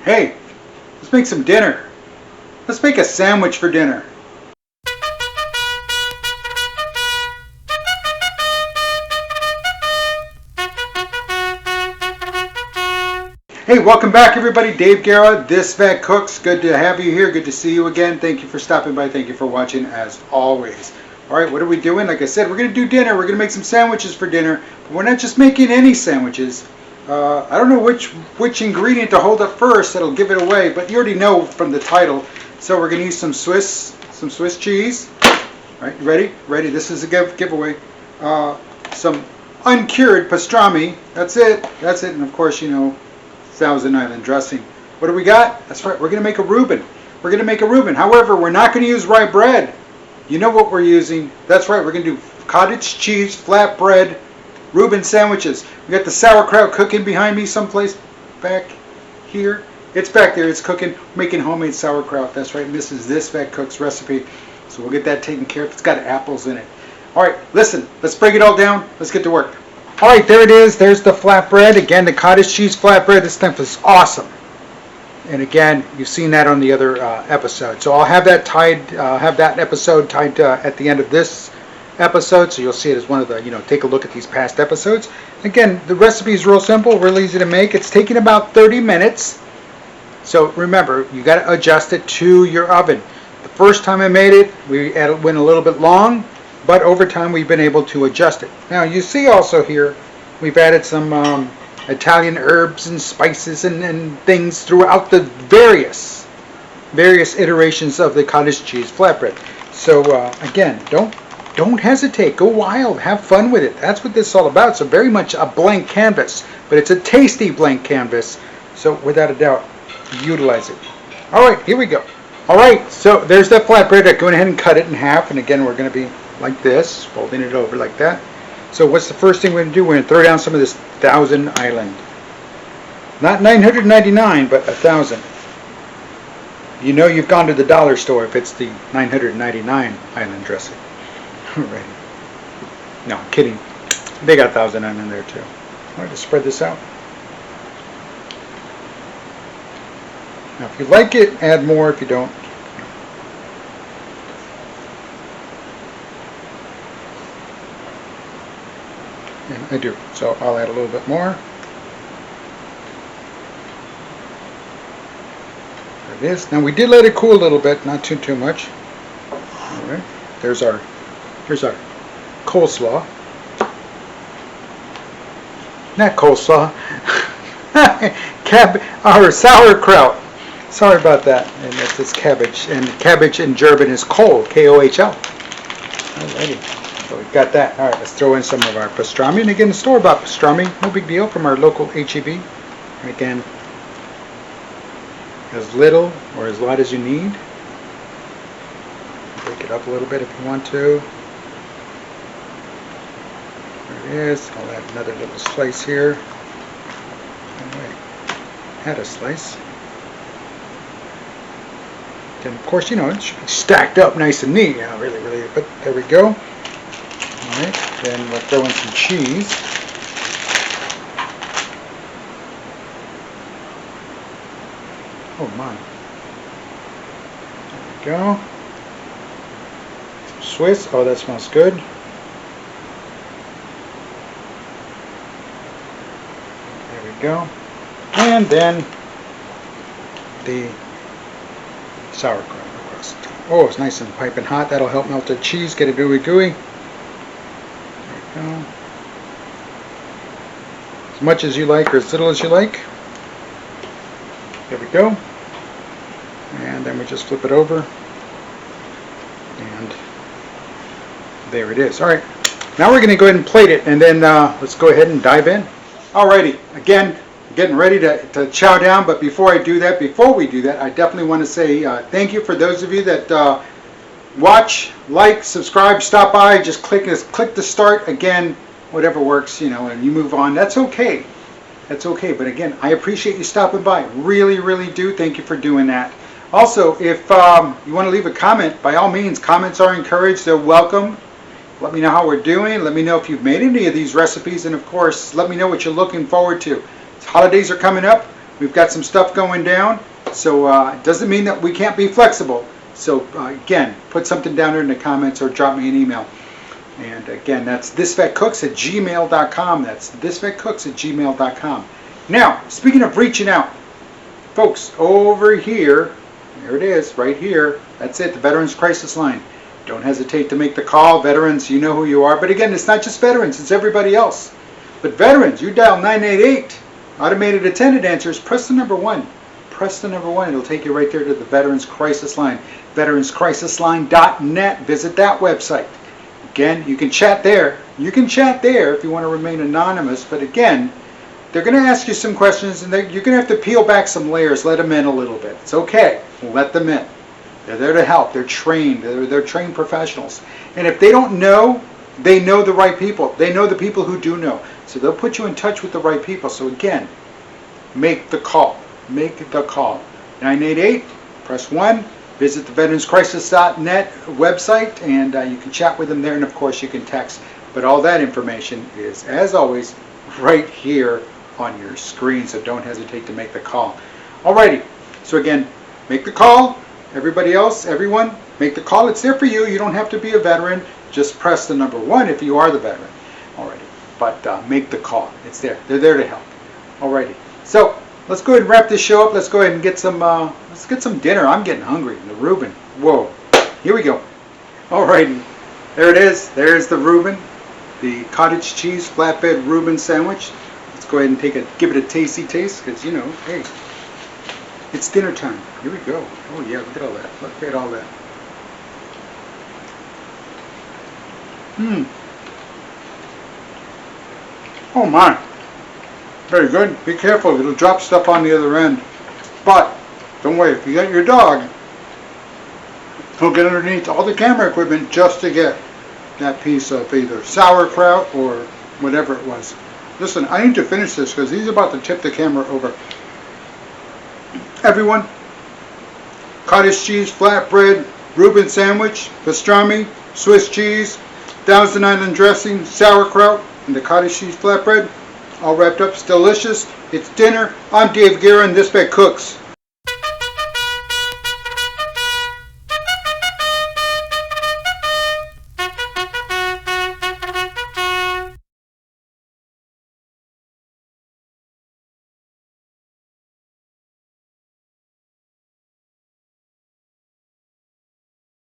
Hey, let's make some dinner. Let's make a sandwich for dinner. Hey, welcome back everybody. Dave Guerra, This Vet Cooks. Good to have you here. Good to see you again. Thank you for stopping by. Thank you for watching as always. Alright, what are we doing? Like I said, we're going to do dinner. We're going to make some sandwiches for dinner. But we're not just making any sandwiches. I don't know which ingredient to hold up first. That'll give it away. But you already know from the title. So we're going to use some Swiss cheese. Alright, ready? Ready. This is a giveaway. Some uncured pastrami. That's it. That's it. And of course, you know, Thousand Island dressing. What do we got? That's right, we're going to make a Reuben. We're going to make a Reuben. However, we're not going to use rye bread. You know what we're using. That's right, we're going to do cottage cheese flatbread Reuben sandwiches. We got the sauerkraut cooking behind me someplace back here. It's back there, it's cooking, making homemade sauerkraut. That's right, and this is This Vet Cooks recipe. So we'll get that taken care of. It's got apples in it. Alright, listen, let's break it all down. Let's get to work. Alright, there it is. There's the flatbread. Again, the cottage cheese flatbread. This stuff is awesome. And again, you've seen that on the other episode. So I'll have that episode tied at the end of this episode. So you'll see it as one of the, take a look at these past episodes. Again, the recipe is real simple, real easy to make. It's taking about 30 minutes. So remember, you got to adjust it to your oven. The first time I made it, went a little bit long. But over time we've been able to adjust it. Now you see also here we've added some Italian herbs and spices and things throughout the various iterations of the cottage cheese flatbread. So again, don't hesitate. Go wild. Have fun with it. That's what this is all about. So very much a blank canvas, but it's a tasty blank canvas. So without a doubt, utilize it. All right, here we go. All right, so there's that flatbread. I go ahead and cut it in half, and again we're going to be like this, folding it over like that. So what's the first thing we're going to do? We're going to throw down some of this Thousand Island. Not 999, but 1,000. You know you've gone to the dollar store if it's the 999 Island dressing. Alright. No, I'm kidding. They got Thousand Island there too. Alright, let's spread this out. Now if you like it, add more. If you don't, and I do, so I'll add a little bit more. There it is. Now we did let it cool a little bit, not too much. All right, here's our coleslaw. Not coleslaw. Our sauerkraut. Sorry about that. And it's cabbage, and cabbage in German is kohl, K-O-H-L. Alrighty. So we've got that. Alright, let's throw in some of our pastrami. And again, the store-bought pastrami, no big deal, from our local H-E-B. And again, as little or as lot as you need. Break it up a little bit if you want to. There it is. I'll add another little slice here. Alright, add a slice. And of course, it should be stacked up nice and neat. Really, but there we go. Alright, then we'll throw in some cheese. Oh my. There we go. Some Swiss. Oh, that smells good. There we go. And then the sauerkraut crust. Oh, it's nice and piping hot. That'll help melt the cheese, get it gooey. As much as you like or as little as you like. There we go. And then we just flip it over. And there it is. Alright, now we're going to go ahead and plate it, and then let's go ahead and dive in. Alrighty, again, getting ready to chow down, but before we do that, I definitely want to say thank you for those of you that watch, like, subscribe, stop by, just click the start. Again, whatever works, and you move on. That's okay. That's okay. But again, I appreciate you stopping by. Really do. Thank you for doing that. Also, if you want to leave a comment, by all means, comments are encouraged. They're welcome. Let me know how we're doing. Let me know if you've made any of these recipes. And of course, let me know what you're looking forward to. Holidays are coming up. We've got some stuff going down, so it doesn't mean that we can't be flexible. So again, put something down there in the comments or drop me an email. And again, that's thisvetcooks@gmail.com. That's thisvetcooks@gmail.com. Now, speaking of reaching out, folks, over here, there it is, right here. That's it, the Veterans Crisis Line. Don't hesitate to make the call. Veterans, you know who you are. But again, it's not just veterans, it's everybody else. But veterans, you dial 988. Automated attendant answers, press the number 1. Press the number 1. It'll take you right there to the Veterans Crisis Line. VeteransCrisisLine.net. Visit that website. Again, you can chat there. You can chat there if you want to remain anonymous. But again, they're going to ask you some questions, and you're going to have to peel back some layers. Let them in a little bit. It's okay. Let them in. They're there to help. They're trained. They're trained professionals. And if they don't know, they know the right people. They know the people who do know. So they'll put you in touch with the right people. So again, make the call. Make the call. 988, press 1. Visit the VeteransCrisis.net website, and you can chat with them there. And of course, you can text. But all that information is, as always, right here on your screen. So don't hesitate to make the call. Alrighty. So again, make the call. Everybody else, everyone, make the call. It's there for you. You don't have to be a veteran. Just press the number 1 if you are the veteran already. But make the call. It's there. They're there to help. Alrighty. So let's go ahead and wrap this show up. Let's go ahead and get some. Let's get some dinner. I'm getting hungry. The Reuben. Whoa. Here we go. Alrighty. There it is. There's the Reuben, the cottage cheese flatbread Reuben sandwich. Let's go ahead and give it a tasty taste, because you know, hey, it's dinner time. Here we go. Oh yeah, look at all that. Look at all that. Oh my. Very good. Be careful. It'll drop stuff on the other end. But don't worry. If you got your dog, he'll get underneath all the camera equipment just to get that piece of either sauerkraut or whatever it was. Listen, I need to finish this because he's about to tip the camera over. Everyone, cottage cheese flatbread Reuben sandwich, pastrami, Swiss cheese, Thousand Island dressing, sauerkraut, and the cottage cheese flatbread, all wrapped up. It's delicious. It's dinner. I'm Dave Guerra, and This Vet Cooks.